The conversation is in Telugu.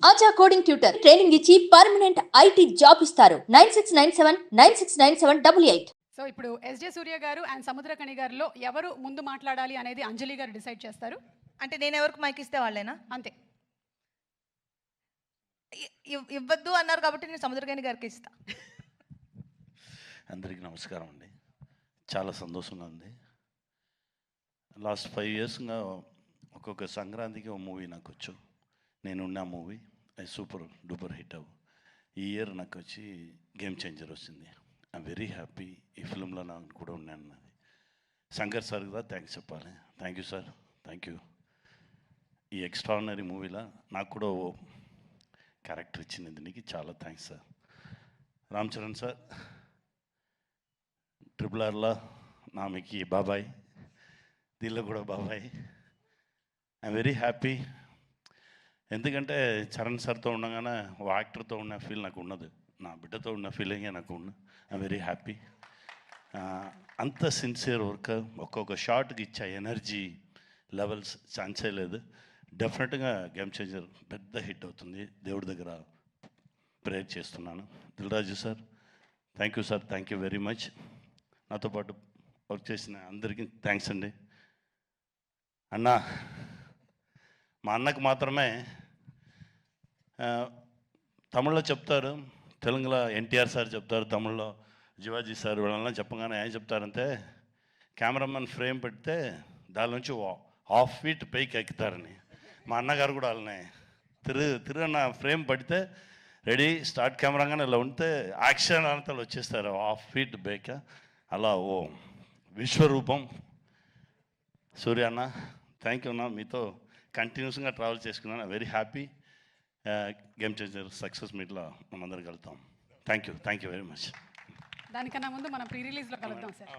ఆచా కోడింగ్ ట్యూటర్ ట్రైనింగ్ ఇచ్చి పర్మనెంట్ ఐటీ జాబ్ ఇస్తారు. 9697969788. సో ఇప్పుడు ఎస్జే సూర్య గారు అండ్ సముద్రకణి గారిలో ఎవరు ముందు మాట్లాడాలి అనేది అంజలి గారు డిసైడ్ చేస్తారు. అంటే నేను ఎవరికి మైక్ ఇస్తే వాళ్ళేనా? అంతే. ఇవ్వద్దు అన్నారు కాబట్టి నేను సముద్రకణి గారికి ఇస్తా. అందరికీ నమస్కారం అండి. చాలా సంతోషంగా ఉంది. లాస్ట్ 5 ఇయర్స్గా ఒక్కొక్క సంక్రాంతికి ఒక మూవీ నాకు వచ్చు. నేనున్న మూవీ అది సూపర్ డూపర్ హిట్ అవ్వు. ఈ ఇయర్ నాకు వచ్చి గేమ్ చేంజర్ వచ్చింది. I'm very happy. ఈ ఫిల్మ్లో నాకు కూడా ఉన్నాను. అది శంకర్ సార్ కూడా థ్యాంక్స్ చెప్పాలి. Thank you sir, thank you. ఈ ఎక్స్ట్రాడినరీ మూవీలో నాకు కూడా ఓ క్యారెక్టర్ ఇచ్చింది. దీనికి చాలా thanks sir. Ram Charan sir, RRRలో నామికి బాబాయ్, దీనిలో కూడా బాబాయ్. I'm very happy. ఎందుకంటే చరణ్ సార్తో ఉండగానే ఓ యాక్టర్తో ఉన్న ఫీల్ నాకు ఉన్నది. నా బిడ్డతో ఉన్న ఫీలింగే నాకు ఉన్న. I'm very happy. అంత సిన్సియర్ వర్క్, ఒక్కొక్క షాట్కి ఇచ్చే ఎనర్జీ లెవెల్స్ ఛాన్సే లేదు. డెఫినెట్గా గేమ్ చేంజర్ పెద్ద హిట్ అవుతుంది. దేవుడి దగ్గర ప్రేయర్ చేస్తున్నాను. Dil Raju sir, thank you sir, thank you very much. నాతో పాటు వర్క్ చేసిన అందరికీ థ్యాంక్స్ అండి. అన్నా, మా అన్నకు మాత్రమే తమిళ్లో చెప్తారు, తెలుగులో ఎన్టీఆర్ సార్ చెప్తారు, తమిళ్లో శివాజీ సార్ వీళ్ళని చెప్పగానే ఏం చెప్తారంటే కెమెరామెన్ ఫ్రేమ్ పెడితే దాని నుంచి 1/2 ఫీట్ పైకి ఎక్కుతారని. మా అన్నగారు కూడా వాళ్ళని తిరుగన్న ఫ్రేమ్ పడితే రెడీ స్టార్ట్ కెమెరాగానే ఇలా ఉంటే యాక్షన్ అంతా వచ్చేస్తారు 1/2 ఫీట్ బైక్. అలా ఓ విశ్వరూపం సూర్య అన్న. థ్యాంక్ యూ అన్న. మీతో కంటిన్యూస్గా ట్రావెల్ చేసుకున్నాను. Very happy. Game changer success మీట్లో మనందరం కలుద్దాం. Thank you very much. దానికన్నా ముందు మనం ప్రీ రిలీజ్లో కలుద్దాం సార్.